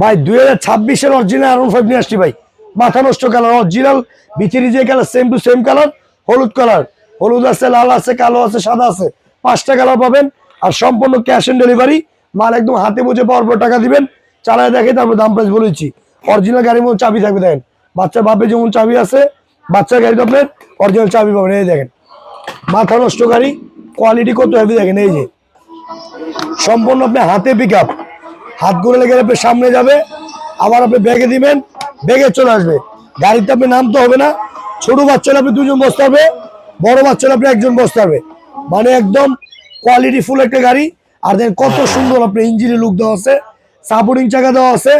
ভাই 2026-এর original R15 নিয়ে আসছি ভাই। মাথা নষ্ট কালার, অরিজিনাল ভিতরে যে colour same to same colour, হলুদ কালার। হলুদ আছে, লাল আছে, কালো আছে, সাদা আছে, 5টা কালার পাবেন। আর সম্পূর্ণ ক্যাশ অন ডেলিভারি। মাল একদম হাতে বুঝে পাওয়ার পর টাকা দিবেন, চালায় দেখে তারপর দাম প্রাইস বলেছি। অরিজিনাল গাড়ির মধ্যে চাবি থাকবে, দেখেন বাচ্চা বাপে যেমন চাবি আছে, বাচ্চার গাড়িতে আপনার অরিজিনাল চাবি পাবেন। এই দেখেন মাথা নষ্ট গাড়ি, কোয়ালিটি কত হেভি দেখেন। এই যে সম্পূর্ণ আপনি হাতে পিক আপ, হাত ঘুরে গেলে আপনি সামনে যাবে, আবার আপনি ব্যাগে দিবেন, ব্যাগে চলে আসবে। গাড়িতে আপনি নামতে হবে না। ছোট বাচ্চা হলে আপনি 2জন বসতে হবে, বড় বাচ্চা হলে আপনি 1জন বসতে হবে। মানে একদম কোয়ালিটি ফুল একটা গাড়ি। আর দেখেন কত সুন্দর আপনি ইঞ্জিনের লুক দেওয়া আছে, সাপোর্টিং চাকা দেওয়া আছে,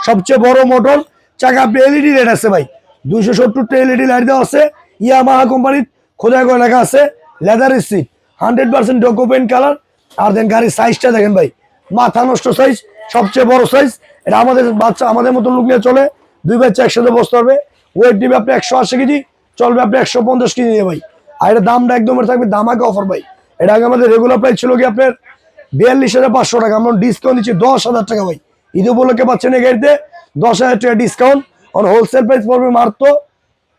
সবচেয়ে বড় মোটর চাকা। আপনি এলইডি লাইট আছে ভাই, 270টা এলইডি লাইট দেওয়া আছে। ইয়ামাহা কোম্পানির খোদাই করে লেখা আছে, লেদার সিট, 100% ডকুমেন্ট কালার। আর দেন গাড়ির সাইজটা দেখেন ভাই, মাথা নষ্ট সাইজ, সবচেয়ে বড় সাইজ। এটা আমাদের বাচ্চা, আমাদের মতো লোক নিয়ে চলে, 2 বাচ্চা একসাথে বসতে পারবে। ওয়েট দিবে আপনি 180 কেজি, চলবে আপনি 150 কেজি নিয়ে ভাই। আর এটা দামটা একদম থাকবে ধামাকা অফার ভাই। এটা আগে আমাদের রেগুলার প্রাইস ছিল কি আপনার 42,500 টাকা, আমরা ডিসকাউন্ট দিচ্ছি 10,000 টাকা ভাই। ঈদ উপলক্ষে পাচ্ছেন এই গাড়িতে 10,000 টাকা ডিসকাউন্ট। আর হোলসেল প্রাইস পড়বে মাত্র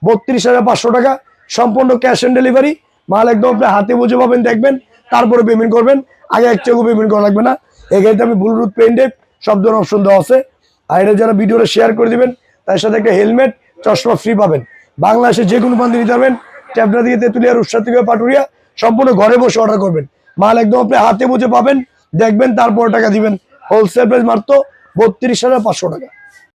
32,500 টাকা, সম্পূর্ণ ক্যাশ অন ডেলিভারি। মাল একদম আপনি হাতে বুঝে পাবেন, দেখবেন তারপরে পেমেন্ট করবেন, আগে এক টাকাও পেমেন্ট করা লাগবে না। এই গাড়িতে আমি ব্লুটুথ পেনড্রাইভ সব ধরনের অপশন দেওয়া আছে। আর এটা যারা ভিডিওটা শেয়ার করে দিবেন তার সাথে একটা হেলমেট, চশমা ফ্রি পাবেন। বাংলাদেশে যে কোনো প্রান্তে নিতে পারবেন, ট্যাবনা থেকে তেঁতুলিয়া, রূপসা থেকে পাটুরিয়া, সম্পূর্ণ ঘরে বসে অর্ডার করবেন। মাল একদম আপনি হাতে বুঝে পাবেন, দেখবেন তারপরে টাকা দিবেন। হোলসেল প্রাইস মাত্র 32,500 টাকা।